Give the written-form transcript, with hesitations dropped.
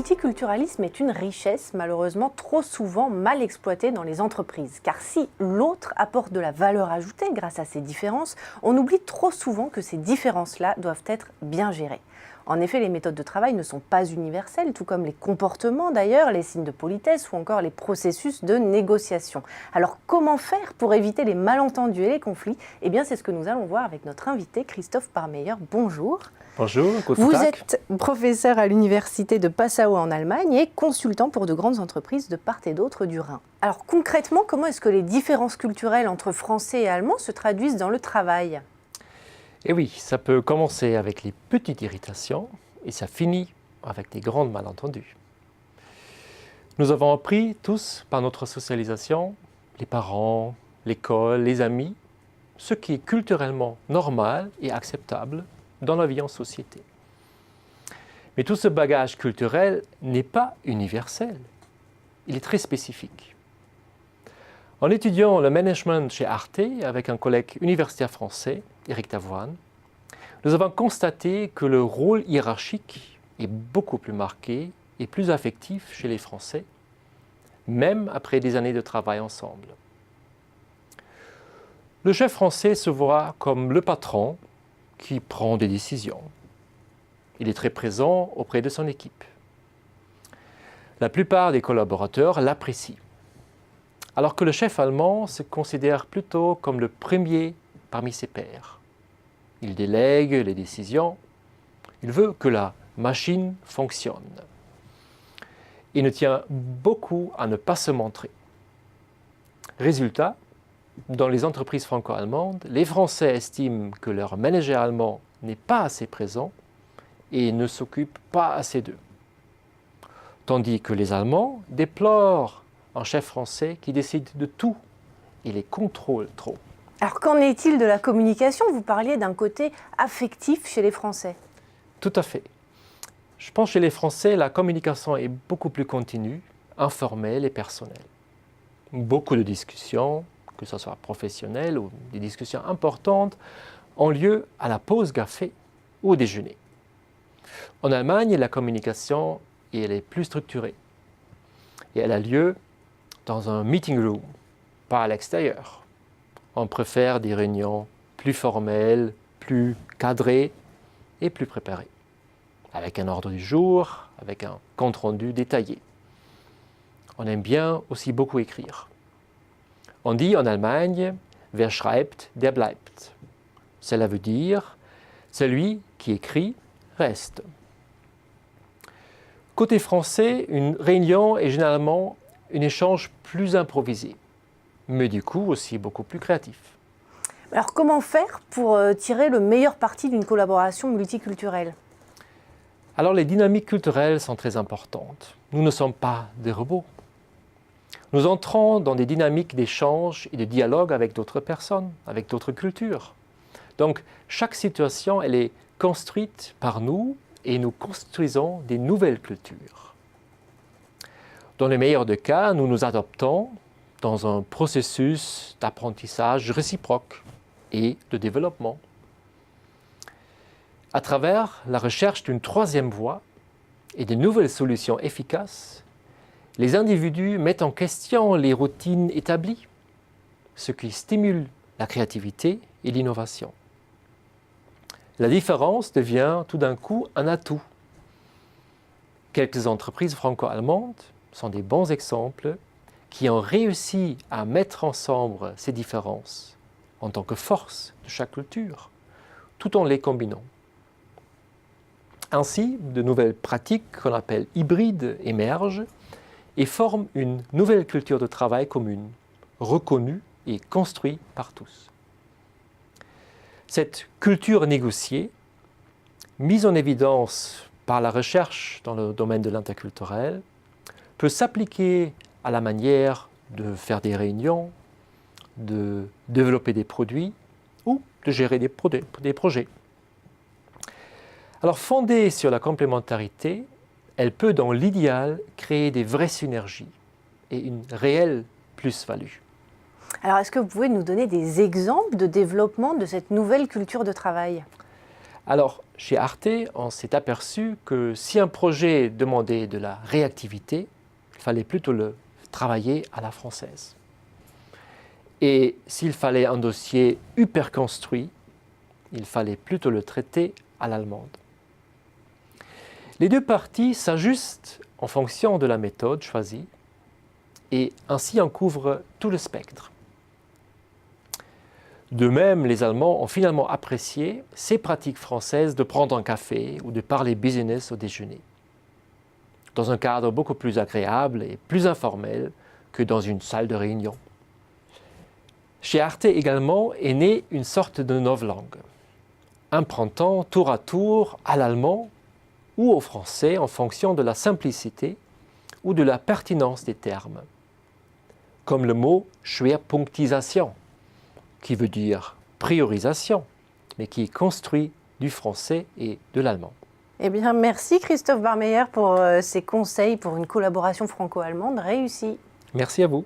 multiculturalisme est une richesse malheureusement trop souvent mal exploitée dans les entreprises. Car si l'autre apporte de la valeur ajoutée grâce à ces différences, on oublie trop souvent que ces différences-là doivent être bien gérées. En effet, les méthodes de travail ne sont pas universelles, tout comme les comportements d'ailleurs, les signes de politesse ou encore les processus de négociation. Alors comment faire pour éviter les malentendus et les conflits? Eh bien c'est ce que nous allons voir avec notre invité Christophe Parmeyer. Bonjour. Bonjour, Vous êtes professeur à l'université de Passau en Allemagne et consultant pour de grandes entreprises de part et d'autre du Rhin. Alors concrètement, comment est-ce que les différences culturelles entre français et allemand se traduisent dans le travail? Eh oui, ça peut commencer avec les petites irritations et ça finit avec des grands malentendus. Nous avons appris tous par notre socialisation, les parents, l'école, les amis, ce qui est culturellement normal et acceptable dans la vie en société. Mais tout ce bagage culturel n'est pas universel, il est très spécifique. En étudiant le management chez Arte avec un collègue universitaire français, Éric Tavoine, nous avons constaté que le rôle hiérarchique est beaucoup plus marqué et plus affectif chez les Français, même après des années de travail ensemble. Le chef français se voit comme le patron qui prend des décisions. Il est très présent auprès de son équipe. La plupart des collaborateurs l'apprécient, alors que le chef allemand se considère plutôt comme le premier parmi ses pairs. Il délègue les décisions, il veut que la machine fonctionne. Il ne tient beaucoup à ne pas se montrer. Résultat, dans les entreprises franco-allemandes, les Français estiment que leur manager allemand n'est pas assez présent et ne s'occupe pas assez d'eux. Tandis que les Allemands déplorent un chef français qui décide de tout et les contrôle trop. Alors qu'en est-il de la communication? Vous parliez d'un côté affectif chez les Français. Tout à fait. Je pense que chez les Français, la communication est beaucoup plus continue, informelle et personnelle. Beaucoup de discussions, que ce soit professionnelles ou des discussions importantes, ont lieu à la pause café ou au déjeuner. En Allemagne, la communication elle est plus structurée et elle a lieu dans un meeting room, pas à l'extérieur. On préfère des réunions plus formelles, plus cadrées et plus préparées, avec un ordre du jour, avec un compte-rendu détaillé. On aime bien aussi beaucoup écrire. On dit en Allemagne « Wer schreibt, der bleibt ». Cela veut dire « celui qui écrit reste ». Côté français, une réunion est généralement un échange plus improvisé, mais du coup aussi beaucoup plus créatif. Alors comment faire pour tirer le meilleur parti d'une collaboration multiculturelle? Alors les dynamiques culturelles sont très importantes. Nous ne sommes pas des robots. Nous entrons dans des dynamiques d'échange et de dialogue avec d'autres personnes, avec d'autres cultures. Donc chaque situation, elle est construite par nous et nous construisons des nouvelles cultures. Dans le meilleur des cas, nous nous adaptons dans un processus d'apprentissage réciproque et de développement. À travers la recherche d'une troisième voie et de nouvelles solutions efficaces, les individus mettent en question les routines établies, ce qui stimule la créativité et l'innovation. La différence devient tout d'un coup un atout. Quelques entreprises franco-allemandes sont des bons exemples qui ont réussi à mettre ensemble ces différences en tant que force de chaque culture, tout en les combinant. Ainsi, de nouvelles pratiques qu'on appelle hybrides émergent et forment une nouvelle culture de travail commune, reconnue et construite par tous. Cette culture négociée, mise en évidence par la recherche dans le domaine de l'interculturel, peut s'appliquer à la manière de faire des réunions, de développer des produits ou de gérer des projets. Alors fondée sur la complémentarité, elle peut dans l'idéal créer des vraies synergies et une réelle plus-value. Alors est-ce que vous pouvez nous donner des exemples de développement de cette nouvelle culture de travail? Alors, chez Arte, on s'est aperçu que si un projet demandait de la réactivité, il fallait plutôt le travailler à la française. Et s'il fallait un dossier hyper construit, il fallait plutôt le traiter à l'allemande. Les deux parties s'ajustent en fonction de la méthode choisie et ainsi on couvre tout le spectre. De même, les Allemands ont finalement apprécié ces pratiques françaises de prendre un café ou de parler business au déjeuner, dans un cadre beaucoup plus agréable et plus informel que dans une salle de réunion. Chez Arte également est née une sorte de novlangue, empruntant tour à tour à l'allemand ou au français en fonction de la simplicité ou de la pertinence des termes, comme le mot Schwerpunktisation, qui veut dire priorisation, mais qui est construit du français et de l'allemand. Eh bien, merci Christophe Barmeyer pour ces conseils pour une collaboration franco-allemande réussie. Merci à vous.